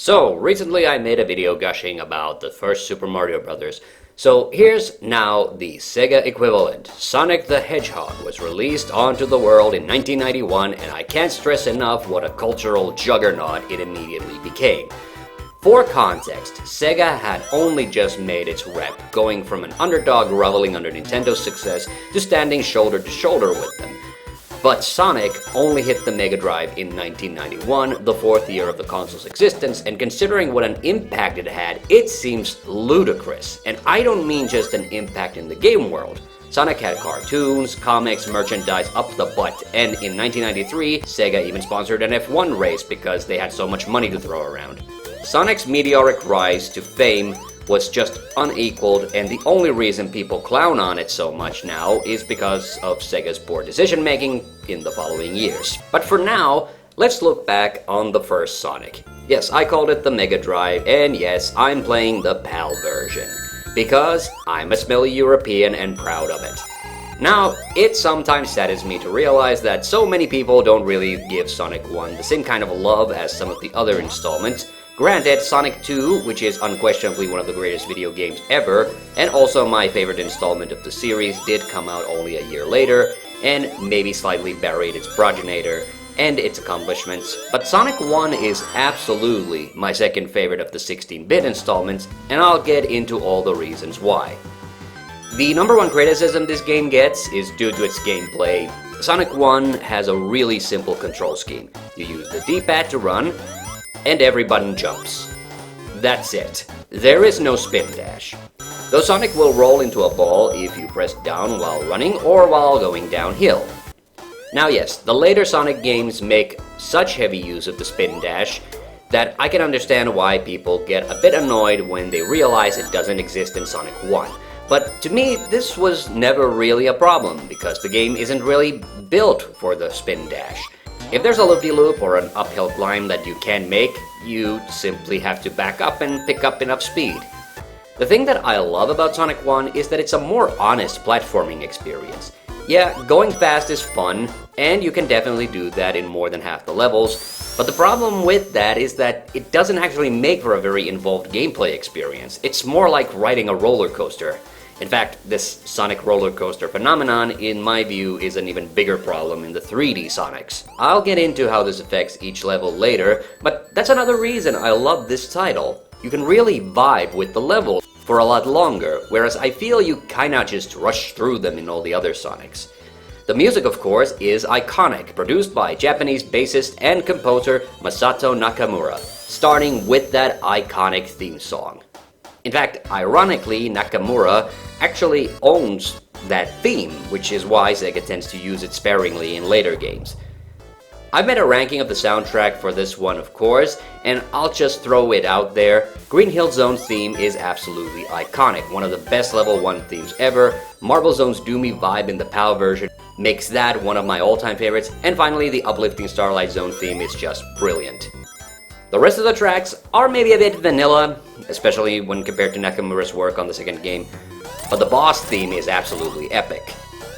So, recently I made a video gushing about the first Super Mario Bros. So here's now the Sega equivalent. Sonic the Hedgehog was released onto the world in 1991, and I can't stress enough what a cultural juggernaut it immediately became. For context, Sega had only just made its rep, going from an underdog reveling under Nintendo's success to standing shoulder to shoulder with them. But Sonic only hit the Mega Drive in 1991, the fourth year of the console's existence, and considering what an impact it had, it seems ludicrous. And I don't mean just an impact in the game world. Sonic had cartoons, comics, merchandise up the butt, and in 1993, Sega even sponsored an F1 race because they had so much money to throw around. Sonic's meteoric rise to fame was just unequaled, and the only reason people clown on it so much now is because of Sega's poor decision making in the following years. But for now, let's look back on the first Sonic. Yes, I called it the Mega Drive, and yes, I'm playing the PAL version, because I'm a smelly European and proud of it. Now, it sometimes saddens me to realize that so many people don't really give Sonic 1 the same kind of love as some of the other installments. Granted, Sonic 2, which is unquestionably one of the greatest video games ever, and also my favorite installment of the series, did come out only a year later, and maybe slightly buried its progenitor and its accomplishments. But Sonic 1 is absolutely my second favorite of the 16-bit installments, and I'll get into all the reasons why. The number one criticism this game gets is due to its gameplay. Sonic 1 has a really simple control scheme. You use the D-pad to run, and every button jumps. That's it. There is no spin dash. Though Sonic will roll into a ball if you press down while running or while going downhill. Now yes, the later Sonic games make such heavy use of the spin dash that I can understand why people get a bit annoyed when they realize it doesn't exist in Sonic 1. But to me, this was never really a problem because the game isn't really built for the spin dash. If there's a loop-de-loop or an uphill climb that you can make, you simply have to back up and pick up enough speed. The thing that I love about Sonic 1 is that it's a more honest platforming experience. Yeah, going fast is fun, and you can definitely do that in more than half the levels, but the problem with that is that it doesn't actually make for a very involved gameplay experience. It's more like riding a roller coaster. In fact, this Sonic roller coaster phenomenon, in my view, is an even bigger problem in the 3D Sonics. I'll get into how this affects each level later, but that's another reason I love this title. You can really vibe with the levels for a lot longer, whereas I feel you kinda just rush through them in all the other Sonics. The music, of course, is iconic, produced by Japanese bassist and composer Masato Nakamura, starting with that iconic theme song. In fact, ironically, Nakamura actually owns that theme, which is why Sega tends to use it sparingly in later games. I've made a ranking of the soundtrack for this one, of course, and I'll just throw it out there. Green Hill Zone's theme is absolutely iconic, one of the best level 1 themes ever. Marble Zone's doomy vibe in the PAL version makes that one of my all-time favorites, and finally the uplifting Starlight Zone theme is just brilliant. The rest of the tracks are maybe a bit vanilla, especially when compared to Nakamura's work on the second game, but the boss theme is absolutely epic.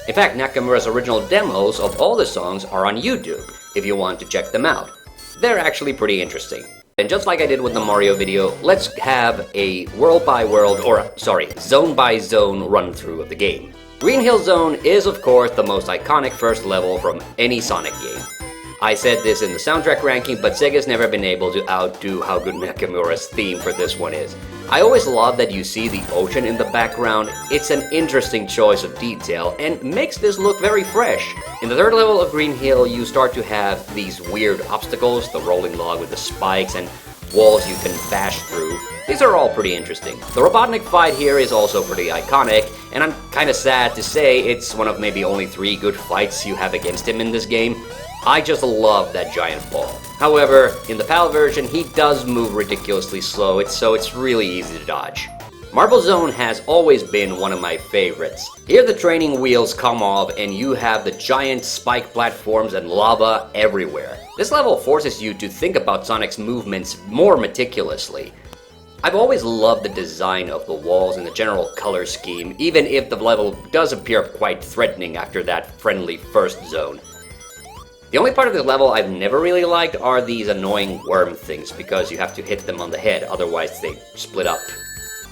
In fact, Nakamura's original demos of all the songs are on YouTube, if you want to check them out. They're actually pretty interesting. And just like I did with the Mario video, let's have a zone-by-zone run-through of the game. Green Hill Zone is, of course, the most iconic first level from any Sonic game. I said this in the soundtrack ranking, but Sega's never been able to outdo how good Nakamura's theme for this one is. I always love that you see the ocean in the background. It's an interesting choice of detail and makes this look very fresh. In the third level of Green Hill, you start to have these weird obstacles, the rolling log with the spikes and walls you can bash through. These are all pretty interesting. The Robotnik fight here is also pretty iconic, and I'm kinda sad to say it's one of maybe only 3 good fights you have against him in this game. I just love that giant ball. However, in the PAL version, he does move ridiculously slow, so it's really easy to dodge. Marble Zone has always been one of my favorites. Here the training wheels come off and you have the giant spike platforms and lava everywhere. This level forces you to think about Sonic's movements more meticulously. I've always loved the design of the walls and the general color scheme, even if the level does appear quite threatening after that friendly first zone. The only part of the level I've never really liked are these annoying worm things, because you have to hit them on the head, otherwise they split up.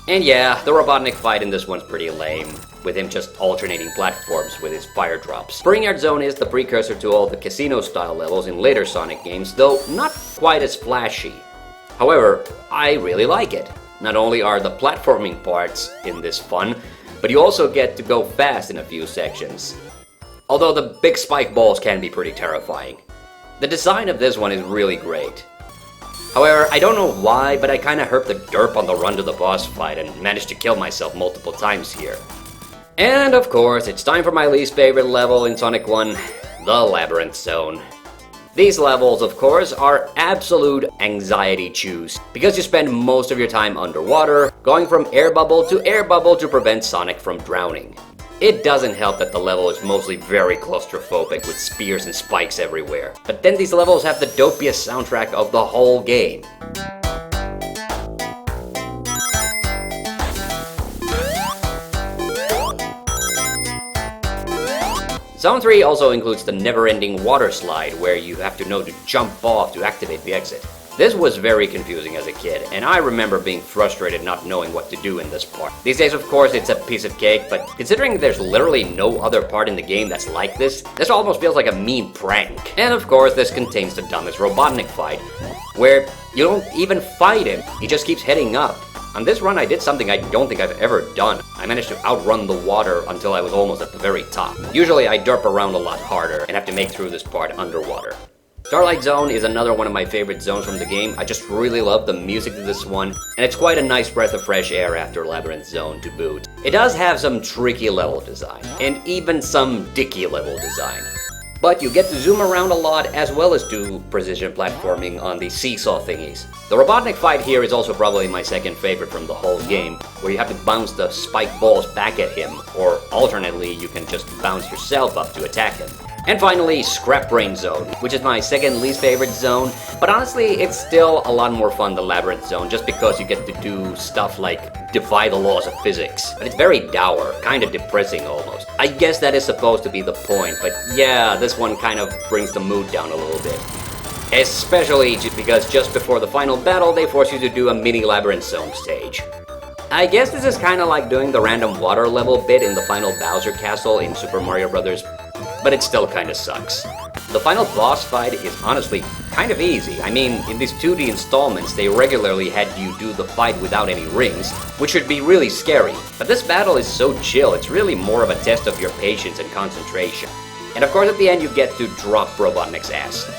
And yeah, the Robotnik fight in this one's pretty lame, with him just alternating platforms with his fire drops. Springyard Zone is the precursor to all the casino-style levels in later Sonic games, though not quite as flashy. However, I really like it. Not only are the platforming parts in this fun, but you also get to go fast in a few sections. Although the big spike balls can be pretty terrifying. The design of this one is really great. However, I don't know why, but I kinda herped the derp on the run to the boss fight and managed to kill myself multiple times here. And of course, it's time for my least favorite level in Sonic 1, the Labyrinth Zone. These levels, of course, are absolute anxiety chews, because you spend most of your time underwater, going from air bubble to prevent Sonic from drowning. It doesn't help that the level is mostly very claustrophobic with spears and spikes everywhere. But then these levels have the dopiest soundtrack of the whole game. Zone 3 also includes the never-ending water slide, where you have to know to jump off to activate the exit. This was very confusing as a kid, and I remember being frustrated not knowing what to do in this part. These days, of course, it's a piece of cake, but considering there's literally no other part in the game that's like this almost feels like a mean prank. And of course, this contains the dumbest Robotnik fight, where you don't even fight him, he just keeps heading up. On this run, I did something I don't think I've ever done. I managed to outrun the water until I was almost at the very top. Usually, I derp around a lot harder and have to make through this part underwater. Starlight Zone is another one of my favorite zones from the game. I just really love the music to this one, and it's quite a nice breath of fresh air after Labyrinth Zone to boot. It does have some tricky level design, and even some dicky level design. But you get to zoom around a lot as well as do precision platforming on the seesaw thingies. The Robotnik fight here is also probably my second favorite from the whole game, where you have to bounce the spike balls back at him, or alternately you can just bounce yourself up to attack him. And finally, Scrap Brain Zone, which is my second least favorite zone, but honestly it's still a lot more fun than Labyrinth Zone just because you get to do stuff like defy the laws of physics. But it's very dour, kinda depressing almost. I guess that is supposed to be the point, but yeah, this one kind of brings the mood down a little bit. Especially because just before the final battle they force you to do a mini Labyrinth Zone stage. I guess this is kinda like doing the random water level bit in the final Bowser Castle in Super Mario Bros., but it still kinda sucks. The final boss fight is honestly kind of easy. I mean, in these 2D installments, they regularly had you do the fight without any rings, which should be really scary. But this battle is so chill, it's really more of a test of your patience and concentration. And of course, at the end, you get to drop Robotnik's ass.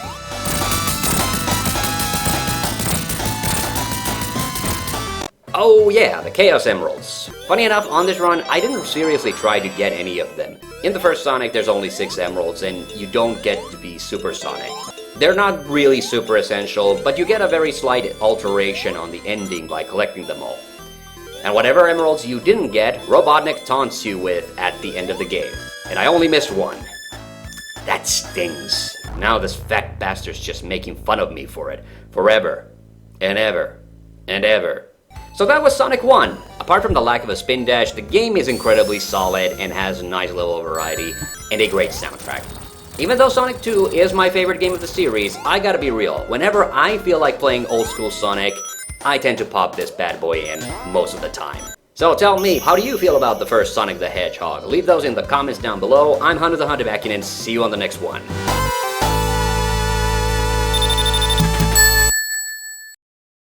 Oh yeah, the Chaos Emeralds. Funny enough, on this run, I didn't seriously try to get any of them. In the first Sonic, there's only 6 emeralds, and you don't get to be Super Sonic. They're not really super essential, but you get a very slight alteration on the ending by collecting them all. And whatever emeralds you didn't get, Robotnik taunts you with at the end of the game. And I only missed one. That stings. Now this fat bastard's just making fun of me for it. Forever. And ever. And ever. So that was Sonic 1. Apart from the lack of a spin dash, the game is incredibly solid and has a nice level of variety and a great soundtrack. Even though Sonic 2 is my favorite game of the series, I gotta be real, whenever I feel like playing old school Sonic, I tend to pop this bad boy in most of the time. So tell me, how do you feel about the first Sonic the Hedgehog? Leave those in the comments down below. I'm TheHande back in, and see you on the next one.